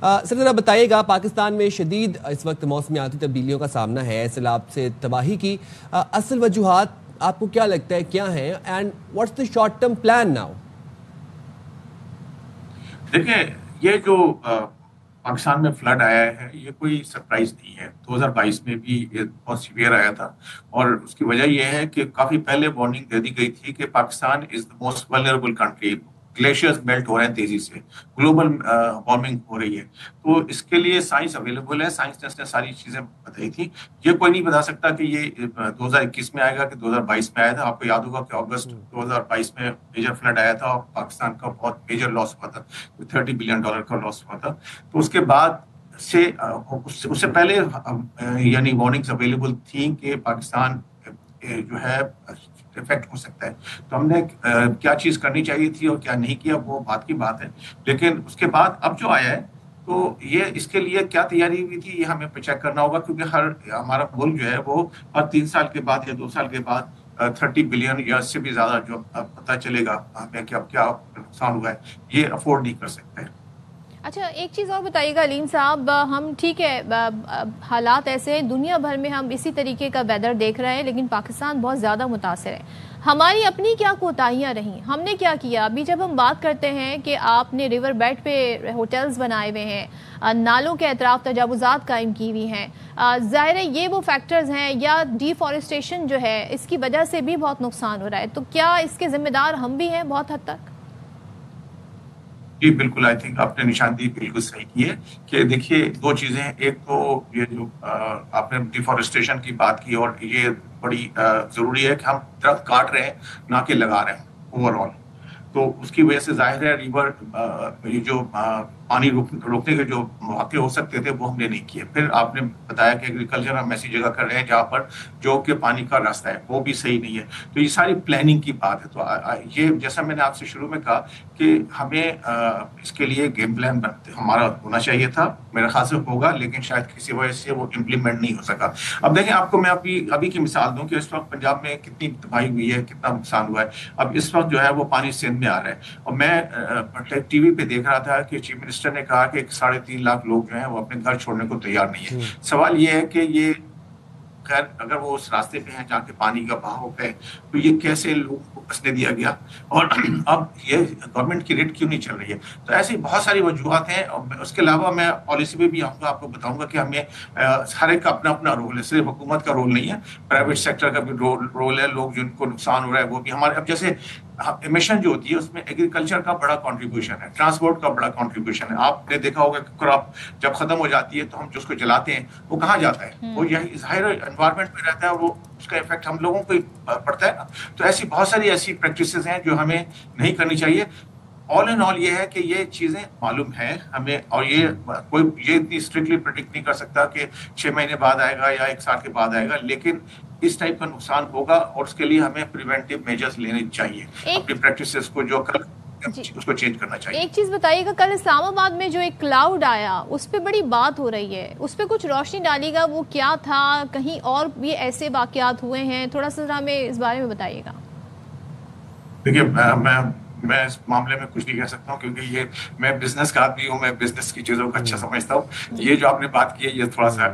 سر ذرا بتائیے گا، پاکستان میں شدید اس وقت موسمیاتی تبدیلیوں کا سامنا ہے، سیلاب سے تباہی کی اصل وجوہات آپ کو کیا لگتا ہے کیا ہیں، and what's the short term plan now? دیکھیں، یہ جو پاکستان میں فلڈ آیا ہے یہ کوئی سرپرائز نہیں ہے. 2022 میں بھی یہ بہت سیویئر آیا تھا، اور اس کی وجہ یہ ہے کہ کافی پہلے وارننگ دے دی گئی تھی کہ Pakistan is the most vulnerable country. Glaciers melt ہو رہے ہیں تیزی سے، گلوبل وارمنگ ہو رہی ہے. تو اس کے لیے سائنس اویلیبل ہے، سائنسدانوں نے ساری چیزیں بتائی تھی. یہ کوئی نہیں بتا سکتا کہ یہ 2021 میں آئے گا کہ 2022 میں آیا تھا. آپ کو یاد ہوگا کہ اگست 2022 میں میجر فلڈ آیا تھا اور پاکستان کا بہت میجر لاس ہوا تھا، $30 بلین کا لاس ہوا تھا. تو اس کے بعد سے اس سے پہلے یعنی وارننگز اویلیبل تھیں کہ پاکستان جو ہے افیکٹ ہو سکتا ہے. تو ہم نے کیا چیز کرنی چاہیے تھی اور کیا نہیں کیا وہ بات کی بات ہے. لیکن اس کے بعد اب جو آیا ہے تو یہ اس کے لیے کیا تیاری ہوئی تھی یہ ہمیں چیک کرنا ہوگا، کیونکہ ہمارا ملک جو ہے وہ ہر 3 سال کے بعد یا 2 سال کے بعد 30 بلین یا اس سے بھی زیادہ جو پتہ چلے گا ہمیں کہ اب کیا نقصان ہوا ہے یہ افورڈ نہیں کر سکتے. اچھا، ایک چیز اور بتائیے گا علیم صاحب، ہم ٹھیک ہے حالات ایسے ہیں، دنیا بھر میں ہم اسی طریقے کا ویدر دیکھ رہے ہیں، لیکن پاکستان بہت زیادہ متاثر ہے. ہماری اپنی کیا کوتاہیاں رہیں؟ ہم نے کیا کیا؟ ابھی جب ہم بات کرتے ہیں کہ آپ نے ریور بیڈ پہ ہوٹلز بنائے ہوئے ہیں، نالوں کے اطراف تجاوزات قائم کی ہوئی ہیں، ظاہر ہے یہ وہ فیکٹرز ہیں، یا ڈیفارسٹیشن جو ہے اس کی وجہ سے بھی بہت نقصان ہو رہا ہے. تو کیا اس کے ذمہ دار ہم بھی ہیں بہت حد تک؟ جی بالکل، آئی تھنک آپ نے نشاندہی بالکل صحیح کی ہے کہ دیکھیے 2 چیزیں ہیں. ایک تو یہ جو آپ نے ڈیفارسٹیشن کی بات کی، اور یہ بڑی ضروری ہے کہ ہم درخت کاٹ رہے ہیں نہ کہ لگا رہے ہیں اوور آل. تو اس کی وجہ سے ظاہر ہے ریور یہ جو پانی روکنے کے جو مواقع ہو سکتے تھے وہ ہم نے نہیں کیے. پھر آپ نے بتایا کہ ایگریکلچر ہم ایسی جگہ کر رہے ہیں جہاں پر جو کہ پانی کا راستہ ہے وہ بھی صحیح نہیں ہے. تو یہ ساری پلاننگ کی بات ہے. تو یہ جیسا میں نے آپ سے شروع میں کہا کہ ہمیں اس کے لیے گیم پلان ہمارا ہونا چاہیے تھا، میرے خیال سے ہوگا، لیکن شاید کسی وجہ سے وہ امپلیمنٹ نہیں ہو سکا. اب دیکھیں، آپ کو میں ابھی کی مثال دوں کہ اس وقت پنجاب میں کتنی تباہی ہوئی ہے، کتنا نقصان ہوا ہے. اب اس وقت جو ہے وہ پانی سندھ میں آ رہا ہے، اور میں ٹی وی پہ دیکھ رہا تھا کہ چیف منسٹر نے کہا کہ 3.5 لاکھ لوگ جو ہیں وہ اپنے گھر چھوڑنے کو تیار نہیں ہیں. سوال یہ ہے کہ یہ خیر اگر وہ اس راستے پہ ہیں جہاں کے پانی کا بہاؤ ہے تو یہ کیسے لوگوں کو بسنے دیا گیا، اور اب یہ گورنمنٹ کی ریٹ کیوں نہیں چل رہی ہے. تو ایسی بہت ساری وجوہات ہیں. اس کے علاوہ میں پالیسی پہ بھی آؤں گا، آپ کو بتاؤں گا کہ ہمیں ہر ایک کا اپنا اپنا رول ہے، صرف حکومت کا رول نہیں ہے، پرائیویٹ سیکٹر کا بھی رول ہے. لوگ جن کو نقصان ہو رہا ہے وہ بھی ہمارے، اب جیسے ایمیشن جو ہوتی ہے اس میں ایگریکلچر کا بڑا کنٹریبیوشن ہے، ٹرانسپورٹ کا بڑا کنٹریبیوشن ہے. آپ نے دیکھا ہوگا کہ کراپ جب ختم ہو جاتی ہے تو ہم جو اس کو جلاتے ہیں وہ کہاں جاتا ہے، وہ یہی ظاہر انوائرمنٹ میں رہتا ہے، اور وہ اس کا افیکٹ ہم لوگوں کو پڑتا ہے نا. تو ایسی بہت ساری ایسی پریکٹسز ہیں جو ہمیں نہیں کرنی چاہیے. آل ان آل یہ ہے کہ یہ چیزیں معلوم ہیں ہمیں، اور یہ کوئی یہ اتنی اسٹرکٹلی پریڈکٹ نہیں کر سکتا کہ 6 مہینے بعد آئے گا یا 1 سال کے بعد آئے گا، لیکن اس ٹائپ کا نقصان ہوگا، اور اس کے لیے ہمیں پریونٹیو میجرز لینے چاہیے. اپنی پریکٹسز کو جو کل اس کو چینج کرنا چاہیے. ایک چیز بتائیے گا، کل اسلام آباد میں جو ایک کلاؤڈ آیا اس پہ بڑی بات ہو رہی ہے، اس پہ کچھ روشنی ڈالیے گا، وہ کیا تھا؟ کہیں اور بھی ایسے واقعات ہوئے ہیں؟ تھوڑا سا ہمیں اس بارے میں بتائیے گا. دیکھیے میں اس معاملے میں کچھ نہیں کہہ سکتا ہوں، کیونکہ یہ میں بزنس کا آدمی ہوں، میں بزنس کی چیزوں کو اچھا سمجھتا ہوں. یہ جو آپ نے بات کی ہے یہ تھوڑا سا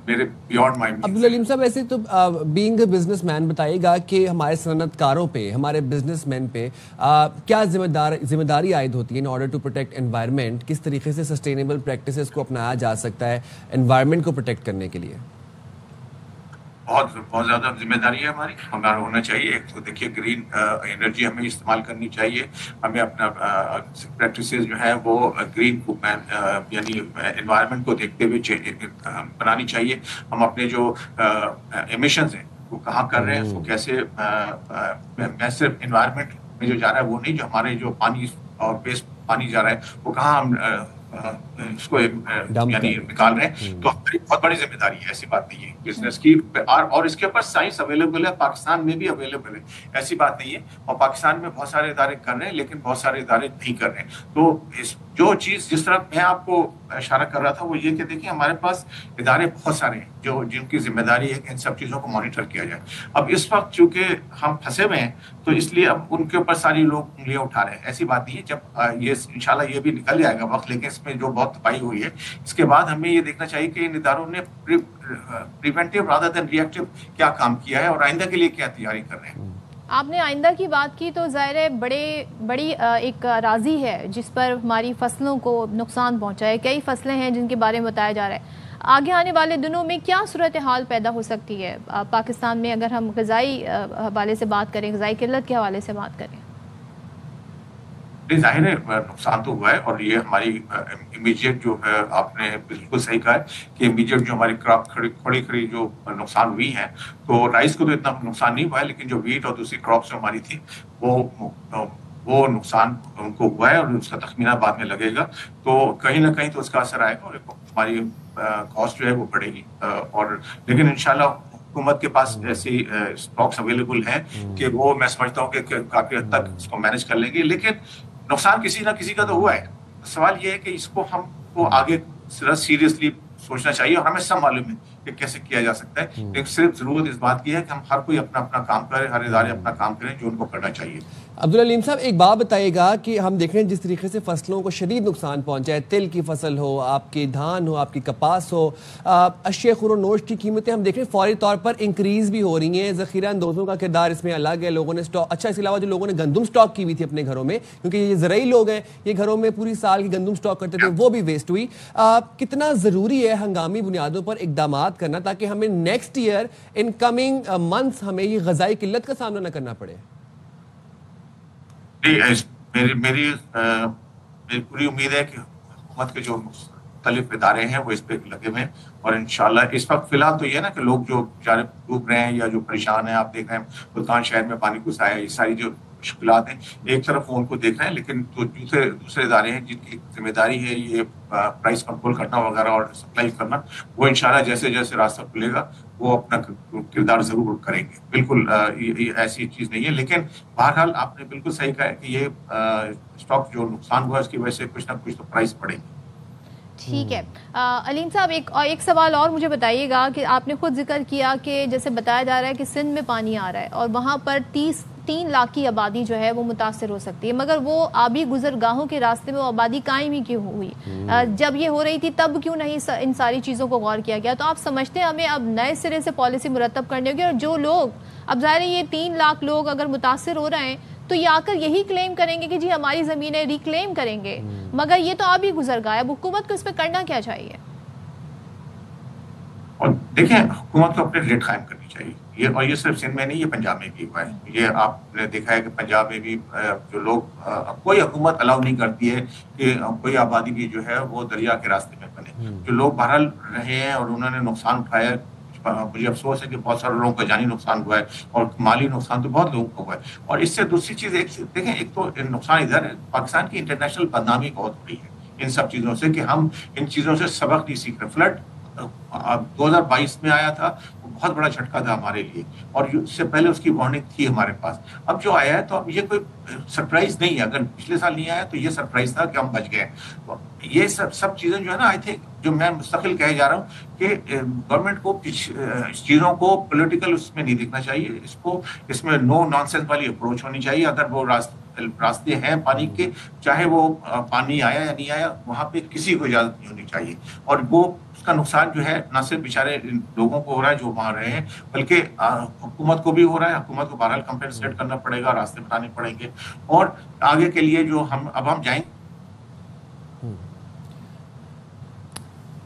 میرے بیونڈ مائنڈ. عبدالعلیم صاحب، ایسے تو بینگ اے بزنس مین بتائیے گا کہ ہمارے صنعت کاروں پہ، ہمارے بزنس مین پہ کیا ذمہ داری عائد ہوتی ہے in order to protect environment? کس طریقے سے سسٹینیبل پریکٹسز کو اپنایا جا سکتا ہے انوائرمنٹ کو پروٹیکٹ کرنے کے لیے؟ بہت زیادہ ذمہ داری ہے ہمارا ہونا چاہیے. ایک تو دیکھیے گرین انرجی ہمیں استعمال کرنی چاہیے، ہمیں اپنا پریکٹسز جو ہیں وہ گرین یعنی انوائرمنٹ کو دیکھتے ہوئے بنانی چاہیے. ہم اپنے جو ایمیشنز ہیں وہ کہاں کر رہے ہیں، اس کو کیسے میں صرف انوائرمنٹ میں جو جا رہا ہے وہ نہیں، جو ہمارے جو پانی اور ویسٹ پانی جا رہا ہے وہ کہاں ہم اس کو یعنی نکال رہے ہیں. تو ہماری بہت بڑی ذمہ داری ہے، ایسی بات نہیں ہے بزنس کی. اور اس کے اوپر سائنس اویلیبل ہے، پاکستان میں بھی اویلیبل ہے، ایسی بات نہیں ہے. اور پاکستان میں بہت سارے ادارے کر رہے ہیں، لیکن بہت سارے ادارے نہیں کر رہے ہیں. تو جو چیز جس طرح میں آپ کو اشارہ کر رہا تھا وہ یہ کہ دیکھیں ہمارے پاس ادارے بہت سارے ہیں جن کی ذمہ داری ہے کہ ان سب چیزوں کو مانیٹر کیا جائے. اب اس وقت چونکہ ہم پھنسے ہوئے ہیں تو اس لیے اب ان کے اوپر ساری لوگ انگلیاں اٹھا رہے ہیں. ایسی بات نہیں ہے، جب یہ انشاءاللہ یہ بھی نکل جائے گا وقت، لیکن اس اس میں جو بہت تباہی ہوئی ہے. اس کے بعد ہمیں یہ دیکھنا چاہیے کہ ان اداروں نے پریونٹیو رادر دین ریئیکٹیو کیا کام کیا ہے اور آئندہ کے لیے کیا تیاری کر رہے ہیں. آپ نے آئندہ کی بات کی تو ظاہر ہے بڑی ایک اراضی ہے جس پر ہماری فصلوں کو نقصان پہنچا ہے. کئی فصلیں ہیں جن کے بارے میں بتایا جا رہا ہے. آگے آنے والے دنوں میں کیا صورتحال پیدا ہو سکتی ہے پاکستان میں اگر ہم غذائی حوالے سے بات کریں, غذائی قلت کے حوالے سے بات کریں؟ ظاہر ہے نقصان تو ہوا ہے اور یہ ہماری امیجیٹ جو ہے, آپ نے بالکل صحیح کہا ہے کہ امیجیٹ جو ہماری کراپ کھڑی جو نقصان ہوئی ہیں, تو رائس کو تو اتنا نقصان نہیں ہوا ہے, لیکن جو ویٹ اور دوسری کراپس جو ہماری تھی وہ نقصان ان کو ہوا ہے اور اس کا تخمینہ بعد میں لگے گا. تو کہیں نہ کہیں تو اس کا اثر آئے گا اور ہماری کاسٹ جو ہے وہ بڑھے گی. اور لیکن انشاءاللہ حکومت کے پاس ایسی اسٹاکس اویلیبل ہیں کہ وہ میں سمجھتا ہوں کہ کافی حد تک اس کو مینج کر لیں گے. لیکن نقصان کسی نہ کسی کا تو ہوا ہے. سوال یہ ہے کہ اس کو ہم کو آگے سیریسلی سوچنا چاہیے اور ہمیں سب معلوم ہے کہ کیسے کیا جا سکتا ہے. لیکن صرف ضرورت اس بات کی ہے کہ ہم ہر کوئی اپنا اپنا کام کرے, ہر ادارے اپنا کام کریں جو ان کو کرنا چاہیے. عبدالعلیم صاحب ایک بات بتائیے گا کہ ہم دیکھ رہے ہیں جس طریقے سے فصلوں کو شدید نقصان پہنچا ہے, تل کی فصل ہو, آپ کی دھان ہو, آپ کی کپاس ہو, اشیاء خور و نوش کی قیمتیں ہم دیکھ رہے ہیں فوری طور پر انکریز بھی ہو رہی ہیں. ذخیرہ اندوزوں کا کردار اس میں الگ ہے. لوگوں نے اچھا اس کے علاوہ جو لوگوں نے گندم سٹاک کی ہوئی تھی اپنے گھروں میں, کیونکہ یہ زرعی لوگ ہیں, یہ گھروں میں پوری سال کی گندم سٹاک کرتے تھے, وہ بھی ویسٹ ہوئی. کتنا ضروری ہے ہنگامی بنیادوں پر اقدامات کرنا تاکہ ہمیں next year in coming months ہمیں یہ غذائی قلت کا سامنا نہ کرنا پڑے؟ میری پوری امید ہے کہ حکومت کے جو مختلف ادارے ہیں وہ اس پہ لگے ہوئے ہیں اور انشاءاللہ اس وقت فی الحال تو یہ نا کہ لوگ جو بیچارے ڈوب رہے ہیں یا جو پریشان ہیں, آپ دیکھ رہے ہیں ملتان شہر میں پانی گھس آیا, یہ ساری جو مشکلات ہیں ایک طرف وہ ان کو دیکھ رہے ہیں, لیکن جو دوسرے ادارے ہیں جن کی ذمہ داری ہے یہ پرائس کنٹرول کرنا وغیرہ اور سپلائی کرنا, وہ انشاءاللہ جیسے جیسے راستہ کھلے گا وہ اپنا کردار ضرور کریں گے. بالکل یہ ایسی چیز نہیں ہے, لیکن بہرحال آپ نے بالکل صحیح کہا ہے کہ یہ اسٹاک جو نقصان ہوا اس کی وجہ سے کچھ نہ کچھ تو پرائس پڑے گی. ٹھیک ہے. علیم صاحب ایک سوال اور مجھے بتائیے گا کہ آپ نے خود ذکر کیا کہ جیسے بتایا جا رہا ہے کہ سندھ میں پانی آ رہا ہے اور وہاں پر 3 لاکھ کی آبادی جو ہے وہ متاثر ہو سکتی ہے, مگر وہ آبی گزرگاہوں کے راستے میں وہ آبادی قائم ہی کیوں ہوئی؟ جب یہ ہو رہی تھی تب کیوں نہیں ان ساری چیزوں کو غور کیا گیا؟ تو آپ سمجھتے ہیں ہمیں اب نئے سرے سے پالیسی مرتب کرنی ہوگی, اور جو لوگ اب ظاہر ہے یہ 3 لاکھ لوگ اگر متاثر ہو رہے ہیں تو یہ آ کر یہی کلیم کریں گے کہ جی ہماری زمینیں ریکلیم کریں گے, مگر یہ تو آبی گزرگاہ ہے. اب حکومت کو اس پہ کرنا کیا چاہیے؟ اور دیکھیں حکومت کو اپنے ریٹ قائم کرنی چاہیے, اور یہ صرف سندھ میں نہیں, یہ پنجاب میں بھی ہوا ہے. یہ آپ نے دیکھا ہے کہ پنجاب میں بھی جو لوگ کوئی حکومت الاؤ نہیں کرتی ہے کہ کوئی آبادی بھی جو ہے وہ دریا کے راستے میں بنے. جو لوگ بہرحال رہے ہیں اور انہوں نے نقصان اٹھایا, مجھے افسوس ہے کہ بہت سارے لوگوں کا جانی نقصان ہوا ہے اور مالی نقصان تو بہت لوگوں کو ہوا ہے. اور اس سے دوسری چیز دیکھیں, ایک تو نقصان ادھر ہے, پاکستان کی انٹرنیشنل بدنامی بہت بڑی ہے ان سب چیزوں سے کہ ہم ان چیزوں سے سبق نہیں سیکھ رہے. فلڈ 2022 میں آیا تھا, وہ بہت بڑا جھٹکا تھا ہمارے لیے, اور اس سے پہلے اس کی وارننگ تھی ہمارے پاس. اب جو آیا ہے تو اب یہ کوئی سرپرائز نہیں ہے. اگر پچھلے سال نہیں آیا تو یہ سرپرائز تھا کہ ہم بچ گئے. یہ سب چیزیں جو ہے نا, آئی تھنک جو میں مستقل کہے جا رہا ہوں کہ گورنمنٹ کو چیزوں کو پولیٹیکل اس میں نہیں دیکھنا چاہیے, اس میں نو نانسنس والی اپروچ ہونی چاہیے. اگر وہ راستے ہیں پانی کے, چاہے وہ پانی آیا یا نہیں آیا, وہاں پہ کسی کو اجازت نہیں ہونی چاہیے. اور وہ اس کا نقصان جو ہے نہ صرف بیچارے لوگوں کو ہو رہا ہے جو وہاں رہے ہیں, بلکہ حکومت کو بھی ہو رہا ہے. حکومت کو بہرحال کمپنسیٹ کرنا پڑے گا, راستے بنانے پڑیں گے, اور آگے کے لیے جو ہم جائیں.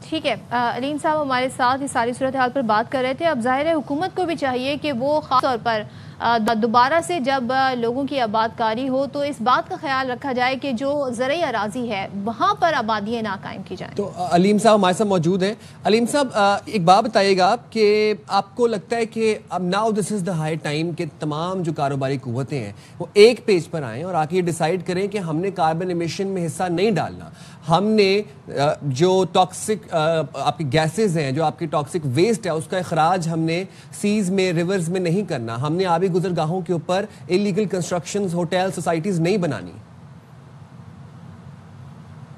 ٹھیک ہے. علیم صاحب ہمارے ساتھ اس ساری صورتحال پر بات کر رہے تھے. اب ظاہر ہے حکومت کو بھی چاہیے کہ وہ خاص طور پر دوبارہ سے جب لوگوں کی آباد کاری ہو تو اس بات کا خیال رکھا جائے کہ جو زرعی اراضی ہے وہاں پر آبادیاں نہ قائم کی جائیں. تو علیم صاحب ہمارے ساتھ موجود ہیں. علیم صاحب ایک بات بتائیے گا کہ آپ کو لگتا ہے کہ اب now this is the high time کہ تمام جو کاروباری قوتیں ہیں وہ ایک پیج پر آئیں اور آ کے یہ ڈیسائیڈ کریں کہ ہم نے کاربن ایمیشن میں حصہ نہیں ڈالنا, ہم نے جو ٹاکسک آپ کی گیسز ہیں, جو آپ کی ٹاکسک ویسٹ ہے, اس کا اخراج ہم نے سیز میں, ریورز میں نہیں کرنا, ہم نے آبی گزرگاہوں کے اوپر انلیگل کنسٹرکشنز, ہوٹل, سوسائٹیز نہیں بنانی.